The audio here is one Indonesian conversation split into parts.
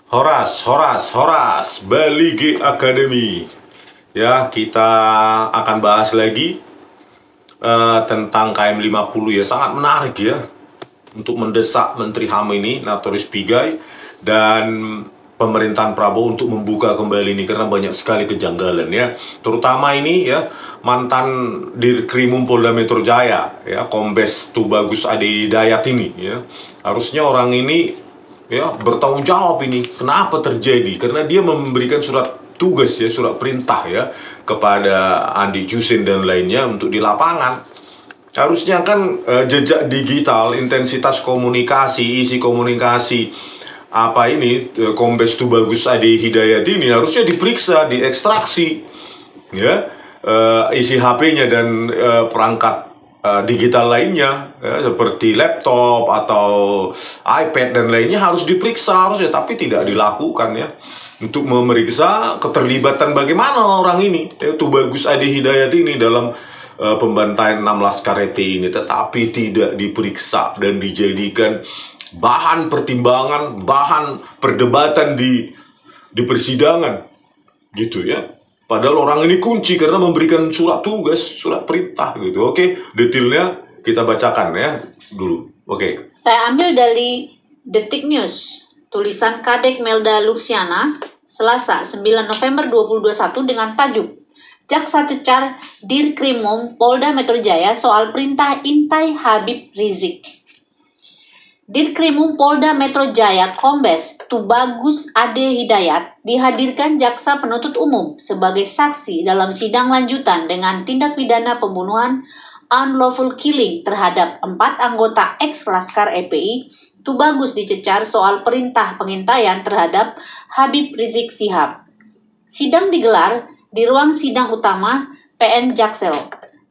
Horas, Baligi Academy. Ya, kita akan bahas lagi tentang KM 50 ya. Sangat menarik ya untuk mendesak Menteri HAM ini, Notorius Pigai, dan pemerintahan Prabowo untuk membuka kembali ini karena banyak sekali kejanggalan ya. Terutama ini ya, mantan Dirkrimum Polda Metro Jaya ya, Kombes Tubagus Ade Hidayat ini ya. Harusnya orang ini ya bertanggung jawab ini kenapa terjadi, karena dia memberikan surat tugas ya, surat perintah ya kepada Andi Jusin dan lainnya untuk di lapangan. Harusnya kan jejak digital, intensitas komunikasi, isi komunikasi Kombes Tubagus Ade Hidayat ini harusnya diperiksa, diekstraksi ya, isi HP-nya dan perangkat digital lainnya ya, seperti laptop atau iPad dan lainnya harus diperiksa harusnya, tapi tidak dilakukan ya, untuk memeriksa keterlibatan bagaimana orang ini Tubagus Ade Hidayat ini dalam pembantaian 6 Laskar FPI ini, tetapi tidak diperiksa dan dijadikan bahan pertimbangan, bahan perdebatan di persidangan gitu ya. Padahal orang ini kunci karena memberikan surat tugas, surat perintah gitu. Oke, detailnya kita bacakan ya dulu. Oke. Saya ambil dari Detik News, tulisan Kadek Melda Luxiana, Selasa 9 November 2021 dengan tajuk Jaksa cecar Dirkrimum Polda Metro Jaya soal perintah intai Habib Rizik. Dirkrimum Polda Metro Jaya Kombes Tubagus Ade Hidayat dihadirkan jaksa penuntut umum sebagai saksi dalam sidang lanjutan dengan tindak pidana pembunuhan unlawful killing terhadap 4 anggota ex-Laskar FPI. Tubagus dicecar soal perintah pengintaian terhadap Habib Rizik Syihab. Sidang digelar di ruang sidang utama PN Jaksel,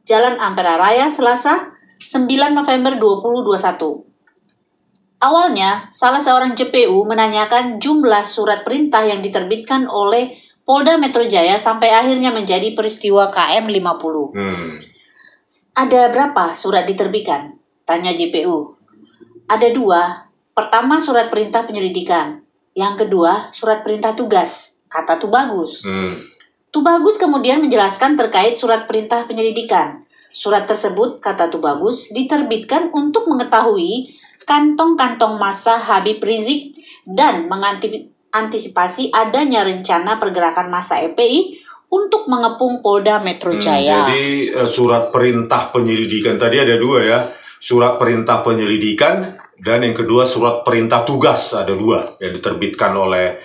Jalan Ampera Raya, Selasa 9 November 2021. Awalnya, salah seorang JPU menanyakan jumlah surat perintah yang diterbitkan oleh Polda Metro Jaya sampai akhirnya menjadi peristiwa KM 50. Ada berapa surat diterbitkan? Tanya JPU. Ada 2. Pertama, surat perintah penyelidikan. Yang kedua, surat perintah tugas, kata Tubagus. Tubagus kemudian menjelaskan terkait surat perintah penyelidikan. Surat tersebut, kata Tubagus, diterbitkan untuk mengetahui kantong-kantong massa Habib Rizik dan mengantisipasi adanya rencana pergerakan massa FPI untuk mengepung Polda Metro Jaya. Jadi surat perintah penyelidikan tadi ada 2 ya. Surat perintah penyelidikan dan yang kedua surat perintah tugas, ada 2 yang diterbitkan oleh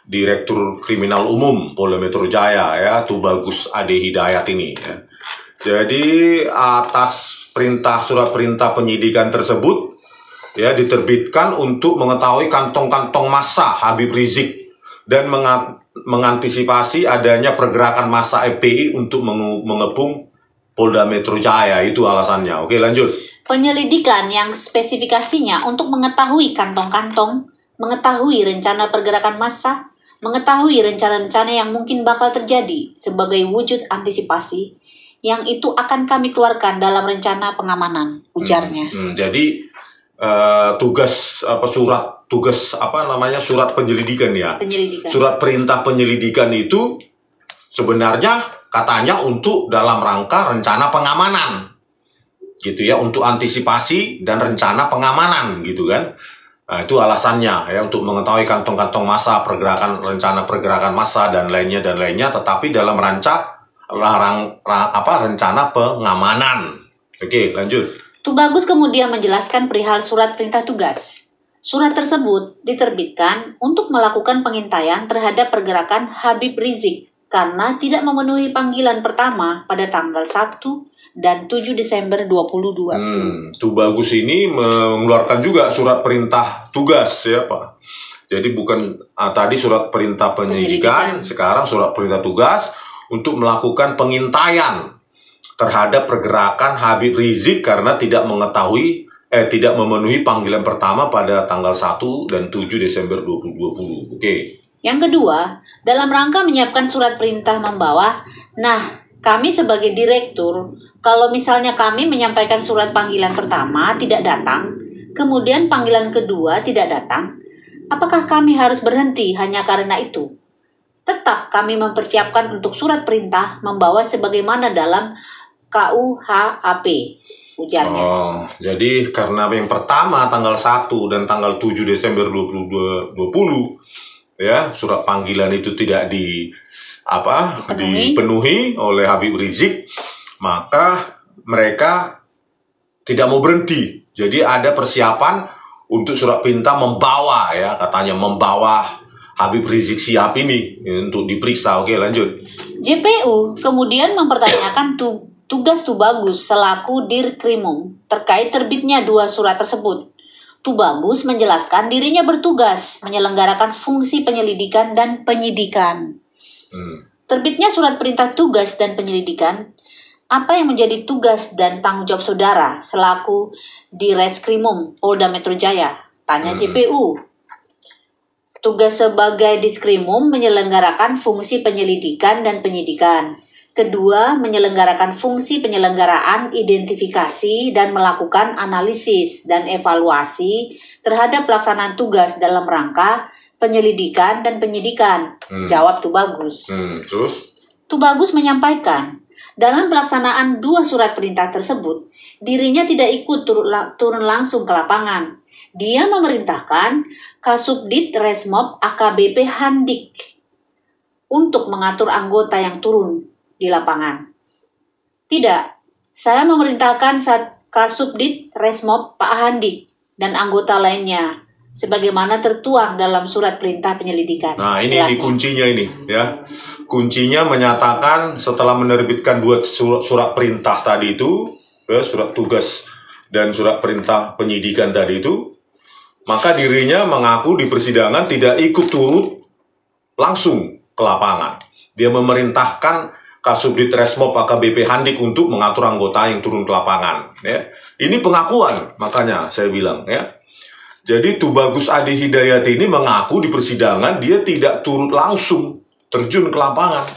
Direktur Kriminal Umum Polda Metro Jaya ya, Tubagus Ade Hidayat ini ya. Jadi atas perintah surat perintah penyidikan tersebut ya diterbitkan untuk mengetahui kantong-kantong massa Habib Rizik dan mengantisipasi adanya pergerakan massa FPI untuk mengepung Polda Metro Jaya, itu alasannya. Oke, lanjut. Penyelidikan yang spesifikasinya untuk mengetahui kantong-kantong, mengetahui rencana pergerakan massa, mengetahui rencana-rencana yang mungkin bakal terjadi sebagai wujud antisipasi, yang itu akan kami keluarkan dalam rencana pengamanan, ujarnya. Jadi surat penyelidikan ya. Surat perintah penyelidikan itu sebenarnya katanya untuk dalam rangka rencana pengamanan. Gitu ya, untuk antisipasi dan rencana pengamanan gitu kan. Nah, itu alasannya ya, untuk mengetahui kantong-kantong massa, rencana pergerakan massa dan lainnya, tetapi dalam rencana pengamanan. Oke, lanjut. Tubagus kemudian menjelaskan perihal surat perintah tugas. Surat tersebut diterbitkan untuk melakukan pengintaian terhadap pergerakan Habib Rizik karena tidak memenuhi panggilan pertama pada tanggal 1 dan 7 Desember 2022. Tubagus ini mengeluarkan juga surat perintah tugas ya Pak. Jadi bukan tadi surat perintah penyelidikan, sekarang surat perintah tugas untuk melakukan pengintaian terhadap pergerakan Habib Rizik karena tidak memenuhi panggilan pertama pada tanggal 1 dan 7 Desember 2020. Oke. Yang kedua, dalam rangka menyiapkan surat perintah membawa, kami sebagai direktur, kalau misalnya kami menyampaikan surat panggilan pertama tidak datang, kemudian panggilan kedua tidak datang, Apakah kami harus berhenti hanya karena itu? Tetap kami mempersiapkan untuk surat perintah membawa sebagaimana dalam KUHAP, ujarnya. Jadi karena yang pertama tanggal 1 dan tanggal 7 Desember 2020 ya, surat panggilan itu tidak dipenuhi oleh Habib Rizik, maka mereka tidak mau berhenti. Jadi ada persiapan untuk surat perintah membawa, ya katanya membawa Habib Rizik Syihab ini untuk diperiksa. Oke, lanjut. JPU kemudian mempertanyakan tugas Tubagus selaku Dirkrimum terkait terbitnya 2 surat tersebut. Tubagus menjelaskan dirinya bertugas menyelenggarakan fungsi penyelidikan dan penyidikan. Terbitnya surat perintah tugas dan penyelidikan, apa yang menjadi tugas dan tanggung jawab saudara selaku Direskrimum Polda Metro Jaya? Tanya JPU. Tugas sebagai Diskrimum menyelenggarakan fungsi penyelidikan dan penyidikan. Kedua, menyelenggarakan fungsi penyelenggaraan identifikasi dan melakukan analisis dan evaluasi terhadap pelaksanaan tugas dalam rangka penyelidikan dan penyidikan. Jawab Tubagus. Terus? Tubagus menyampaikan, dalam pelaksanaan 2 surat perintah tersebut, dirinya tidak ikut turun langsung ke lapangan. Dia memerintahkan Kasubdit Resmob AKBP Handik untuk mengatur anggota yang turun di lapangan. Tidak, saya memerintahkan Kasubdit Resmob Pak Handik dan anggota lainnya sebagaimana tertuang dalam surat perintah penyelidikan. Nah, ini kuncinya ini, ya. Kuncinya menyatakan setelah menerbitkan 2 surat perintah tadi itu, ya, surat tugas dan surat perintah penyidikan tadi itu, maka dirinya mengaku di persidangan tidak ikut turut langsung ke lapangan. Dia memerintahkan Kasubdit Resmob AKBP Handik untuk mengatur anggota yang turun ke lapangan. Ya. Ini pengakuan, makanya saya bilang, ya. Jadi Tubagus Adi Hidayat ini mengaku di persidangan dia tidak turut langsung terjun ke lapangan.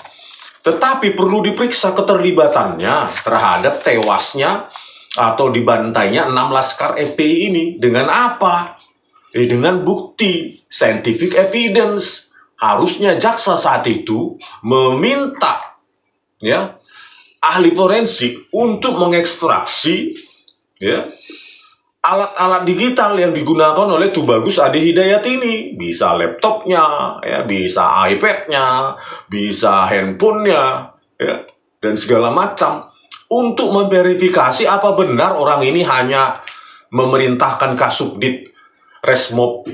Tetapi perlu diperiksa keterlibatannya terhadap tewasnya atau dibantainya 6 laskar FPI ini. Dengan apa? Dengan bukti, scientific evidence. Harusnya jaksa saat itu meminta, ya, ahli forensik untuk mengekstraksi, ya, alat-alat digital yang digunakan oleh Tubagus Adi Hidayat ini. Bisa laptopnya, ya, bisa iPad-nya, bisa handphonenya, ya, dan segala macam. Untuk memverifikasi apa benar orang ini hanya memerintahkan Kasubdit Resmob,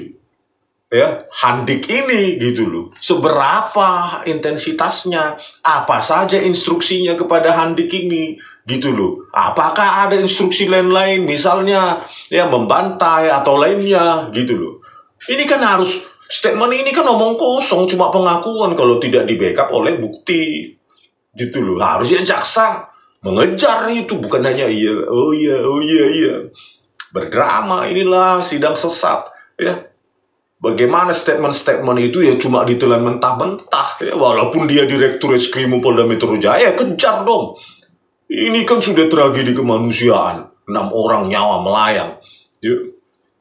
ya, Handik ini, gitu loh. Seberapa intensitasnya, apa saja instruksinya kepada Handik ini, gitu loh. Apakah ada instruksi lain-lain, misalnya ya membantai atau lainnya, gitu loh. Ini kan harus, statement ini kan omong kosong, cuma pengakuan kalau tidak di-backup oleh bukti, gitu loh. Harusnya jaksa mengejar itu, bukan hanya oh iya. Berdrama, inilah sidang sesat, ya. Bagaimana statement-statement itu ya cuma ditelan mentah-mentah, ya. Walaupun dia Direktur Reskrimum Polda Metro Jaya, kejar dong. Ini kan sudah tragedi kemanusiaan, 6 orang nyawa melayang, ya.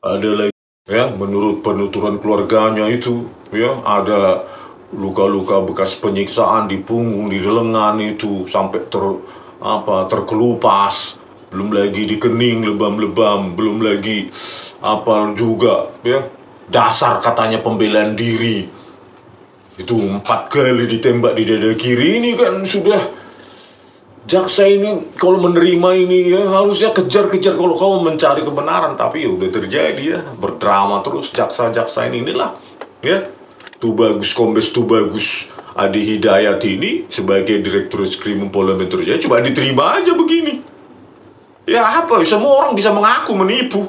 Ada lagi, ya, menurut penuturan keluarganya itu, ya, ada luka-luka bekas penyiksaan di punggung, di lengan itu sampai terkelupas, belum lagi di kening lebam-lebam, belum lagi juga, ya, dasar katanya pembelaan diri. Itu 4 kali ditembak di dada kiri. Ini kan sudah, jaksa ini kalau menerima ini, ya, harusnya kejar-kejar kalau kamu mencari kebenaran. Tapi ya udah terjadi, ya, berdrama terus jaksa-jaksa ini. Inilah, ya, Kombes Tubagus Adi Hidayat ini sebagai Direktur Reskrimum Polda Metro Jaya coba diterima aja begini. Ya apa, semua orang bisa mengaku menipu,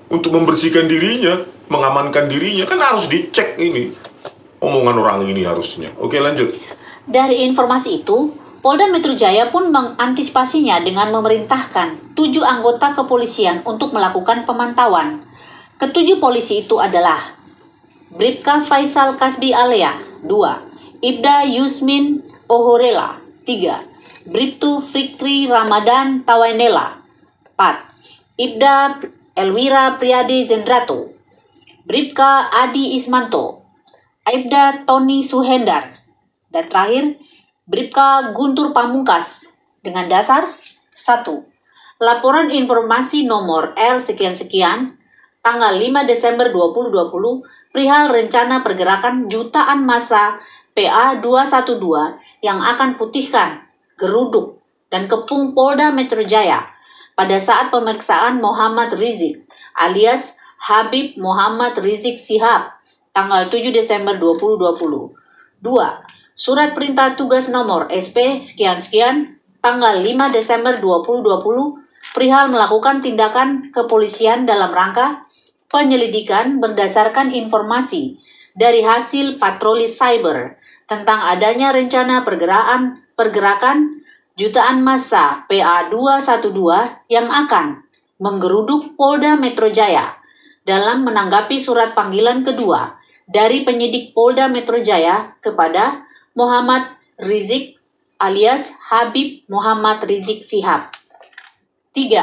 untuk membersihkan dirinya, mengamankan dirinya. Kan harus dicek ini omongan orang ini harusnya. Oke, lanjut. Dari informasi itu, Polda Metro Jaya pun mengantisipasinya dengan memerintahkan 7 anggota kepolisian untuk melakukan pemantauan. Ke-7 polisi itu adalah Bribka Faisal Kasbi Alea, 2. Ibda Yusmin Ohorela, 3. Bribtu Fikri Ramadan Tawainela, 4. Ibda Elwira Priyadi Zendrato, Bribka Adi Ismanto, Aibda Tony Suhendar, dan terakhir Bribka Guntur Pamungkas dengan dasar 1. Laporan informasi nomor L sekian-sekian tanggal 5 Desember 2020 perihal rencana pergerakan jutaan massa PA 212 yang akan putihkan, geruduk, dan kepung Polda Metro Jaya pada saat pemeriksaan Muhammad Rizik alias Habib Muhammad Rizik Sihab tanggal 7 Desember 2020. 2. Surat perintah tugas nomor SP sekian-sekian tanggal 5 Desember 2020 perihal melakukan tindakan kepolisian dalam rangka penyelidikan berdasarkan informasi dari hasil patroli cyber tentang adanya rencana pergerakan jutaan massa PA 212 yang akan menggeruduk Polda Metro Jaya dalam menanggapi surat panggilan kedua dari penyidik Polda Metro Jaya kepada Muhammad Rizik alias Habib Muhammad Rizik Sihab. 3.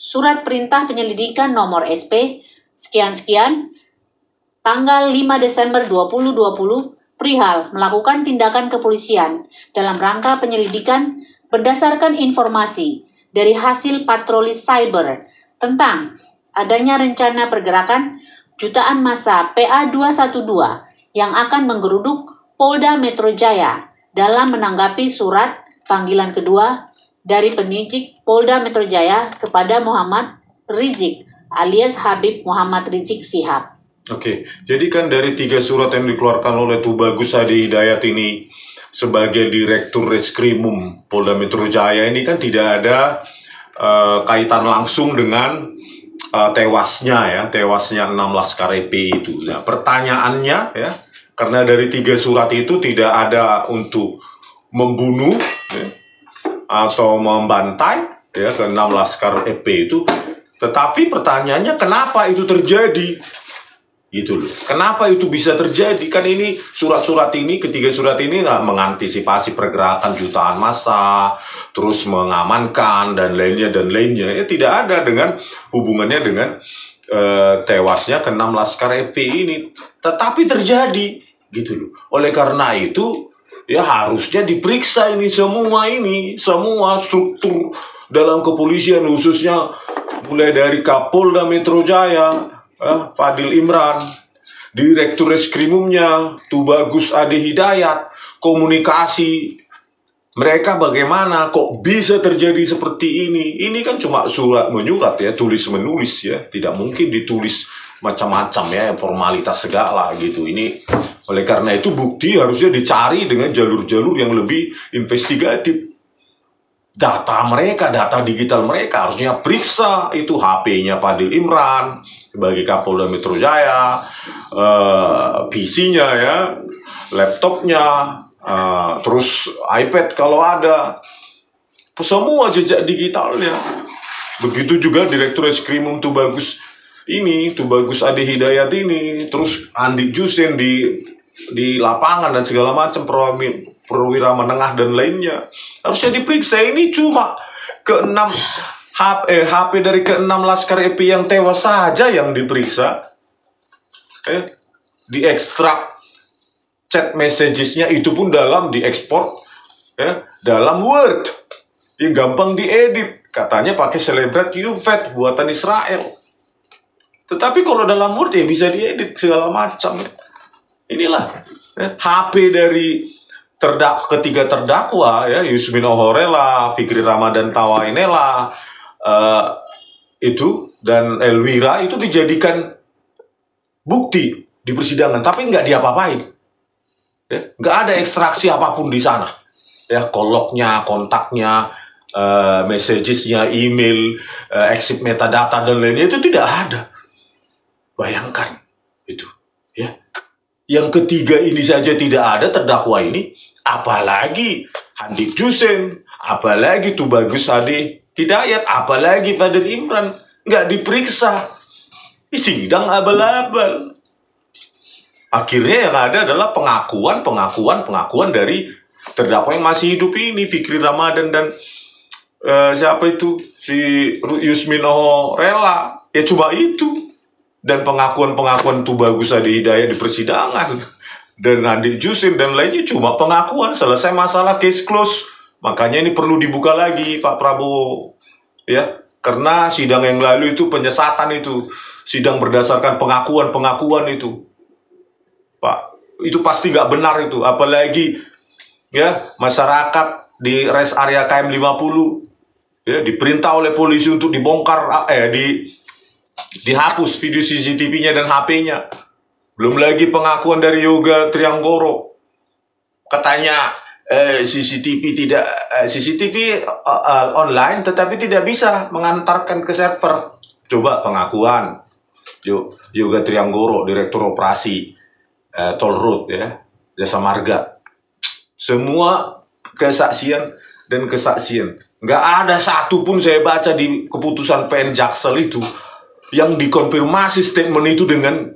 Surat perintah penyelidikan nomor SP sekian-sekian tanggal 5 Desember 2020 perihal melakukan tindakan kepolisian dalam rangka penyelidikan berdasarkan informasi dari hasil patroli cyber tentang adanya rencana pergerakan jutaan massa PA 212 yang akan menggeruduk Polda Metro Jaya dalam menanggapi surat panggilan kedua dari penyidik Polda Metro Jaya kepada Muhammad Rizik alias Habib Muhammad Rizik Sihab. Oke, jadi kan dari 3 surat yang dikeluarkan oleh Tubagus Adi Hidayat ini sebagai Direktur Reskrimum Polda Metro Jaya ini kan tidak ada kaitan langsung dengan tewasnya 6 Laskar EP itu. Nah, pertanyaannya ya, karena dari 3 surat itu tidak ada untuk membunuh ya, atau membantai ya ke 6 Laskar EP itu, tetapi pertanyaannya kenapa itu terjadi? Gitu loh. Kenapa itu bisa terjadi? Kan ini surat-surat ini, ketiga surat ini nggak mengantisipasi pergerakan jutaan massa, terus mengamankan dan lainnya. Ya tidak ada dengan hubungannya dengan tewasnya ke-6 Laskar EP ini. Tetapi terjadi, gitu loh. Oleh karena itu, ya harusnya diperiksa ini, semua struktur dalam kepolisian khususnya mulai dari Kapolda Metro Jaya, Fadil Imran, Direktur Reskrimumnya, Tubagus Adi Hidayat, komunikasi mereka bagaimana, kok bisa terjadi seperti ini? Ini kan cuma surat menyurat ya, tulis menulis ya, tidak mungkin ditulis macam-macam ya, formalitas segala gitu. Ini oleh karena itu bukti harusnya dicari dengan jalur-jalur yang lebih investigatif. Data mereka, data digital mereka harusnya periksa itu HP-nya Fadil Imran sebagai Kapolda Metro Jaya, PC-nya ya, laptopnya, terus iPad kalau ada, semua jejak digitalnya. Begitu juga Direktur Reskrimum Tubagus Adi Hidayat ini, terus Andi Jusen di lapangan dan segala macam, perwira menengah dan lainnya harusnya diperiksa. Ini cuma ke-6 HP dari ke-6 Laskar EP yang tewas saja yang diperiksa, diekstrak chat messages-nya, itu pun diekspor dalam Word yang gampang diedit, katanya pakai Celebrate UVET buatan Israel. Tetapi kalau dalam Word ya bisa diedit segala macam. Inilah HP dari ketiga terdakwa ya, Yusmin Ohorela, Fikri Ramadan Tawainela, itu dan Elwira itu dijadikan bukti di persidangan, tapi nggak diapa-apain. Ya, nggak ada ekstraksi apapun di sana. Ya, koloknya, kontaknya, messagesnya, email, exit metadata dan lainnya itu tidak ada. Bayangkan itu. Ya. Yang ketiga ini saja tidak ada terdakwa ini, apalagi Handik Jusen, apalagi Tubagus Adi Hidayat, apalagi Fadil Imran, nggak diperiksa. Di sidang abal-abal. Akhirnya yang ada adalah pengakuan dari terdakwa yang masih hidup ini, Fikri Ramadan dan siapa itu, si Yusmin Ohorela. Ya cuma itu. dan pengakuan-pengakuan Tubagus Ade Hidayat di persidangan dan Andi Justin dan lainnya cuma pengakuan, selesai masalah, case close. Makanya ini perlu dibuka lagi Pak Prabowo, ya, karena sidang yang lalu itu penyesatan, itu sidang berdasarkan pengakuan itu, Pak, itu pasti nggak benar itu, apalagi ya masyarakat di rest area KM 50 ya diperintah oleh polisi untuk dibongkar, dihapus video CCTV-nya dan HP-nya. Belum lagi pengakuan dari Yoga Trianggoro, katanya CCTV online tetapi tidak bisa mengantarkan ke server. Coba pengakuan Yoga Trianggoro, Direktur Operasi Toll Road ya, Jasa Marga. Semua kesaksian. Nggak ada satupun saya baca di keputusan PN Jaksel itu yang dikonfirmasi statement itu dengan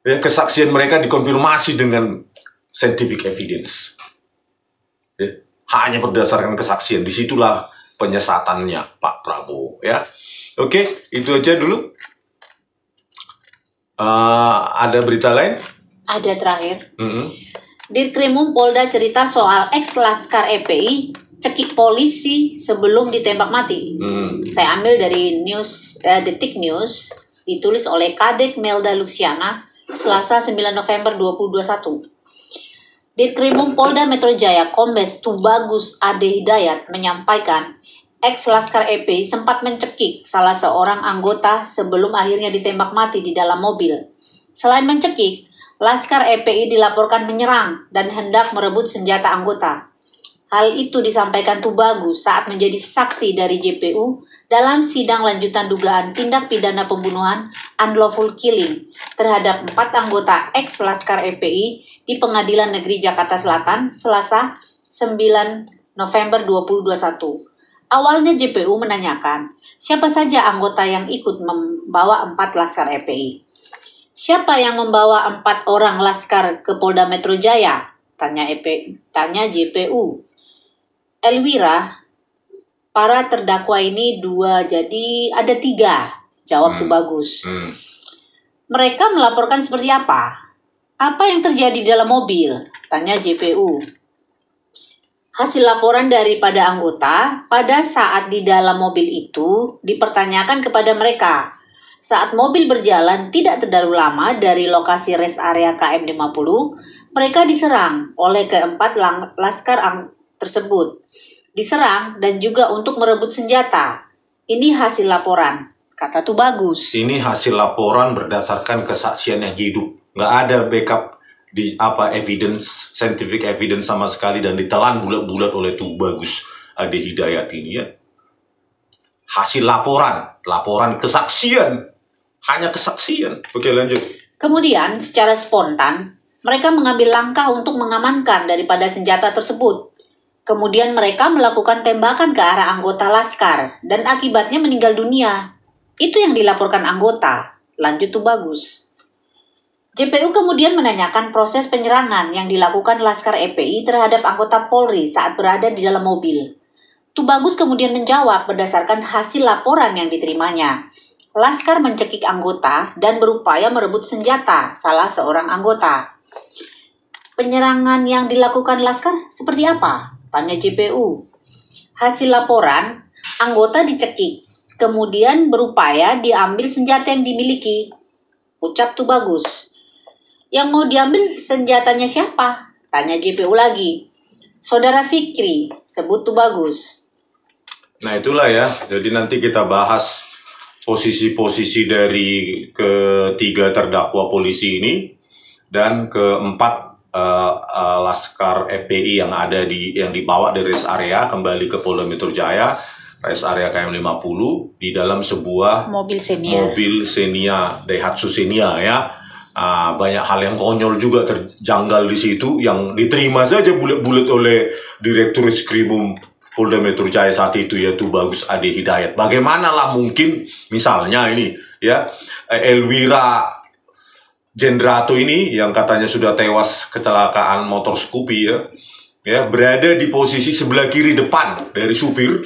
ya, kesaksian mereka dikonfirmasi dengan scientific evidence. Ya, hanya berdasarkan kesaksian. Disitulah penyesatannya Pak Prabowo ya. Oke, itu aja dulu. Ada berita lain? Ada terakhir. Dirkrimum Polda cerita soal ex-laskar EPI cekik polisi sebelum ditembak mati. Saya ambil dari Detik News, ditulis oleh Kadek Melda Luxiana, Selasa 9 November 2021. Dirkrimum Polda Metro Jaya Kombes Tubagus Ade Hidayat menyampaikan ex-laskar EPI sempat mencekik salah seorang anggota sebelum akhirnya ditembak mati di dalam mobil. Selain mencekik, Laskar EPI dilaporkan menyerang dan hendak merebut senjata anggota. Hal itu disampaikan Tubagus saat menjadi saksi dari JPU dalam sidang lanjutan dugaan tindak pidana pembunuhan unlawful killing terhadap 4 anggota ex-Laskar EPI di Pengadilan Negeri Jakarta Selatan, Selasa 9 November 2021. Awalnya JPU menanyakan, siapa saja anggota yang ikut membawa 4 Laskar EPI? Siapa yang membawa 4 orang laskar ke Polda Metro Jaya? Tanya JPU. Elwira, para terdakwa ini 2, jadi ada 3. Jawab Tubagus. Mereka melaporkan seperti apa? Apa yang terjadi di dalam mobil? Tanya JPU. Hasil laporan daripada anggota pada saat di dalam mobil itu dipertanyakan kepada mereka. Saat mobil berjalan tidak terlalu lama dari lokasi rest area KM 50, mereka diserang oleh keempat laskar tersebut. Diserang dan juga untuk merebut senjata. Ini hasil laporan, kata Tubagus. Ini hasil laporan berdasarkan kesaksian yang hidup. Nggak ada backup di evidence, scientific evidence sama sekali, dan ditelan bulat-bulat oleh Tubagus Ade Hidayat ini ya. Hasil laporan kesaksian. Hanya kesaksian. Oke, lanjut. Kemudian, secara spontan, mereka mengambil langkah untuk mengamankan daripada senjata tersebut. Kemudian mereka melakukan tembakan ke arah anggota laskar dan akibatnya meninggal dunia. Itu yang dilaporkan anggota. Lanjut Tubagus. JPU kemudian menanyakan proses penyerangan yang dilakukan Laskar EPI terhadap anggota Polri saat berada di dalam mobil. Tubagus kemudian menjawab berdasarkan hasil laporan yang diterimanya. Laskar mencekik anggota dan berupaya merebut senjata salah seorang anggota. Penyerangan yang dilakukan Laskar seperti apa? Tanya JPU. Hasil laporan, anggota dicekik, kemudian berupaya diambil senjata yang dimiliki. Ucap Tubagus. Yang mau diambil senjatanya siapa? Tanya JPU lagi. Saudara Fikri, sebut Tubagus. Nah itulah ya, jadi nanti kita bahas posisi-posisi dari ketiga terdakwa polisi ini dan keempat Laskar EPI yang dibawa dari rest area kembali ke Polda Metro Jaya, rest area KM 50 di dalam sebuah mobil Xenia Daihatsu Xenia ya. Banyak hal yang konyol juga terjanggal di situ yang diterima saja bulat-bulat oleh Direktur Reskrimum Polda Metro Jaya saat itu, yaitu Tubagus Ade Hidayat. Bagaimana lah mungkin misalnya ini ya Elwira Jendrato ini yang katanya sudah tewas kecelakaan motor Scoopy ya berada di posisi sebelah kiri depan dari supir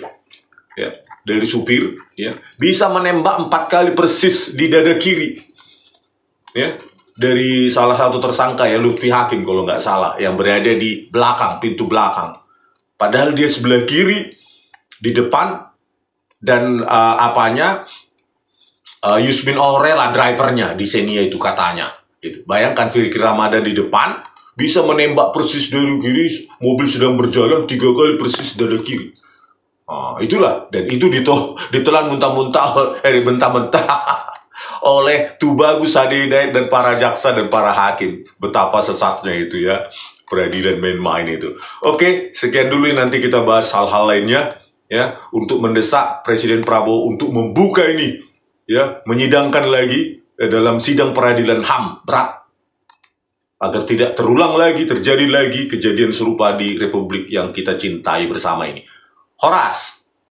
ya, dari supir, ya, bisa menembak 4 kali persis di dada kiri, ya, dari salah satu tersangka, ya, Lutfi Hakim kalau nggak salah, yang berada di belakang, pintu belakang. Padahal dia sebelah kiri, di depan, dan Yusmin Aurela drivernya di Xenia itu katanya. Gitu. Bayangkan Fikri Ramadan di depan, bisa menembak persis dari kiri, mobil sedang berjalan 3 kali persis dada kiri. Itulah, dan itu ditelan mentah-mentah oleh Tubagus Ade Hidayat dan para jaksa dan para hakim. Betapa sesatnya itu, ya, peradilan main-main itu. Oke, sekian dulu, nanti kita bahas hal-hal lainnya, ya, untuk mendesak Presiden Prabowo untuk membuka ini, ya, menyidangkan lagi dalam sidang peradilan HAM berat, agar tidak terulang lagi, terjadi lagi kejadian serupa di Republik yang kita cintai bersama ini. Horas.